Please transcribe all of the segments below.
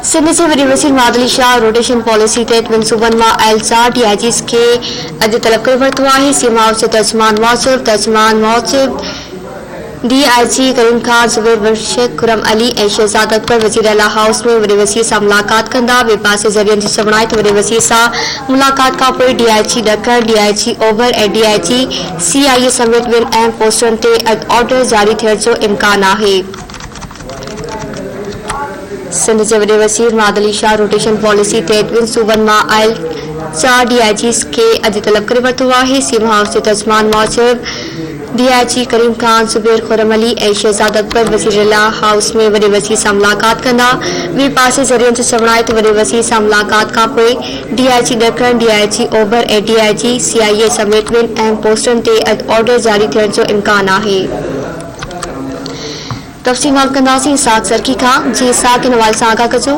सिंध जे वॾे वज़ीर Madli Shah rotation policy तहत ॿिनि सूबनि मां आयल 4 DIGs खे अॼु तलब करे वरितो आहे। सीएम हाउस जे तर्जुमान मौसिफ़ DIG करीम खान, ज़ुबैर बरशत, खुरम अली ऐं शहजाद अकबर वज़ीर आला हाउस में वॾे वज़ीर सां मुलाक़ात कंदा। ॿिए पासे ज़रियनि जी चवण आहे त वॾे वज़ीर सां मुलाक़ात खां पोइ DIG ॾखण, DIG ओभर ऐं DIG CIA समेत ॿिनि अहम पोस्टनि ते अॼु ऑर्डर जारी थियण जो इम्कान आहे। सिंध जे वॾे वज़ीर मादली शाह रोटेशन पॉलिसी तहत ॿिनि सूबनि मां आयल 4 DIGs खे अॼु तलब करे वरितो आहे। सीएम हाउस जे तर्जुमान मौसिफ़ DIG करीम खान, ज़ुबैर, खुरम अली ऐं शहजाद अकबर वज़ीर आला हाउस में वॾे वज़ीर सां मुलाक़ात कंदा। ॿिए पासे ज़रियनि जो चवण आहे त वॾे वज़ीर सां मुलाक़ात खां पोइ DIG ॾखण, DIG ओभर ऐं DIG CIA समेत ॿिनि अहम पोस्टनि ते अॼु ऑर्डर जारी थियण जो इम्कान आहे। तफ़सीलात कंदासीं साग सरकी खां। जी साग के हवाले सां आगाह कजो।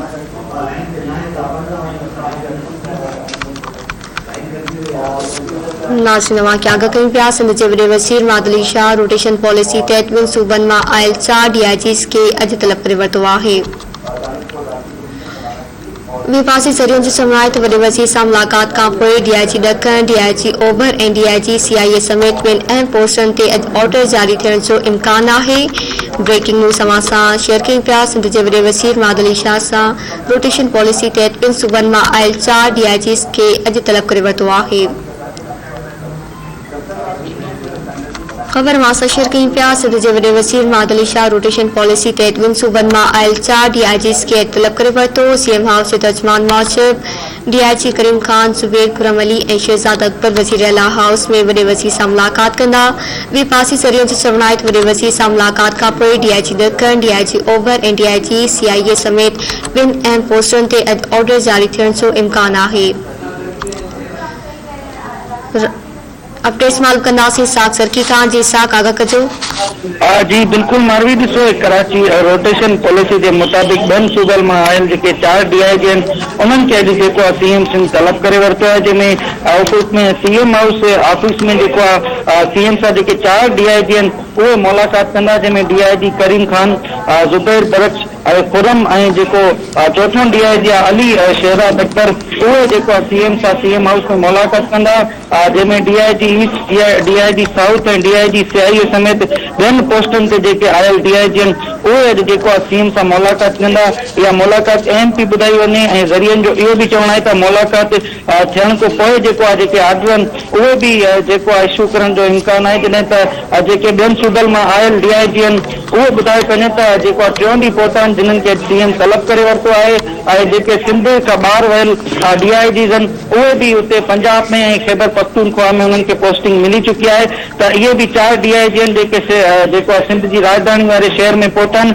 नाज़रीन अवां खे आगाह कयूं पिया। सिंध जे वॾे वज़ीर मादली शाह रोटेशन पॉलिसी तहत ॿिनि सूबनि मां आयल 4 DIGs खे अॼु तलब करे वरितो आहे। ॿिए पासे ज़रियनि जो चवण आहे त वॾे वज़ीर सां मुलाक़ात खां पोइ DIG ॾखण, DIG ओभर ऐं DIG CIA समेत ॿिनि अहम पोस्टनि ते अॼु ऑर्डर जारी थियण जो इम्कान आहे। ब्रेकिंग न्यूज़ अवां सां शेयर कयूं पिया। सिंध जे वॾे वज़ीर मादली शाह सां रोटेशन पॉलिसी तहत ॿिनि सूबनि मां आयल 4 DIGs खे अॼु तलब करे वरितो आहे। ख़बर मां सां शेयर कयूं पिया। सिंध जे वॾे वज़ीर मादली शाह रोटेशन पॉलिसी तहत ॿिनि सूबनि मां आयल 4 DIGs खे अॼु तलब करे वरितो। सीएम हाउस जे तर्जुमान मौसिफ़ DIG करीम खान, ज़ुबैर, खुरम अली ऐं शहजाद अकबर वज़ीर आला हाउस में वॾे वज़ीर सां मुलाक़ात कंदा। ॿिए पासे ज़रियनि जो चवण आहे त वॾे वज़ीर सां मुलाक़ात खां पोइ DIG ॾखण, DIG ओभर ऐं DIG CIA समेत ॿिनि अहम पोस्टनि ते अॼु ऑर्डर जारी थियण जो इम्कान आहे। अपडेट्स मालूम कंदासीं साग सरकी खां। जी साग आगाह कजो। जी बिल्कुल मारवी ॾिसो कराची रोटेशन पॉलिसी के मुताबिक ॿिनि सूबनि मां आयल जेके 4 DIG आहिनि उन्हनि खे अॼु जेको आहे CM सिंध तलब करे वरितो आहे, जंहिंमें ऑफिस में CM हाउस ऑफिस में जेको आहे CM सां जेके 4 DIG आहिनि उहे मुलाक़ात कंदा, जंहिंमें DIG करीम खान, ज़ुबैर बरश, खुरम ऐं जेको चौथों DIG आहे अली शहजाद अकबर उहे जेको आहे CM सां CM हाउस में मुलाक़ात कंदा, जंहिंमें DIG ईस्ट, DIG साउथ ऐं DIG CIA समेत ॿियनि पोस्टनि ते जेके आयल DIG आहिनि उहे अॼु जेको आहे CM सां मुलाक़ात कंदा। इहा मुलाक़ात अहम थी ॿुधाई वञे ऐं ज़रियनि जो इहो बि चवणु आहे त मुलाक़ात थियण खां पोइ जेको आहे जेके आर्डर आहिनि उहे बि जेको आहे इशू करण जो इम्कान आहे, जॾहिं त जेके ॿियनि सूबनि मां आयल DIG आहिनि उहे ॿुधाए वञे त जेको आहे 3 ॾींहं पहुता आहिनि जिन्हनि खे CM तलब करे वरितो आहे। ऐं जेके सिंध खां ॿाहिरि वयल DIGs आहिनि उहे बि उते पंजाब में ऐं खैबर पख्तूनख्वा में उन्हनि खे पोस्टिंग मिली चुकी आहे। त इहे बि 4 DIG आहिनि जेको आहे सिंध जी राजधानी वारे शहर में पहुता आहिनि,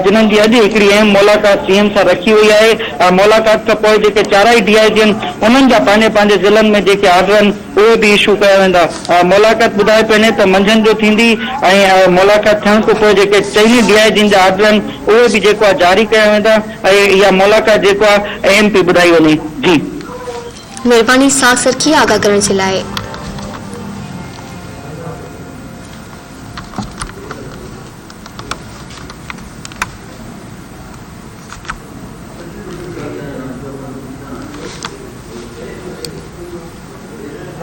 जिन्हनि जी अॼु हिकिड़ी अहम मुलाक़ात CM सां रखी हुई आहे। मुलाक़ात खां पोइ जेके 4 DIG आहिनि उन्हनि जा पंहिंजे पंहिंजे ज़िलनि में जेके आर्डर आहिनि उहे बि इशू कया वेंदा। मुलाक़ात ॿुधाए वञे त मंझंदि जो थींदी ऐं मुलाक़ात थियण खां पोइ जेके 4 DIG जा आर्डर आहिनि उहे बि जेको आहे जारी कया वेंदा ऐं इहा मुलाक़ात जेको आहे अहम थी ॿुधाई वञे। जी महिरबानी साग सरकी आगाह करण जे लाइ।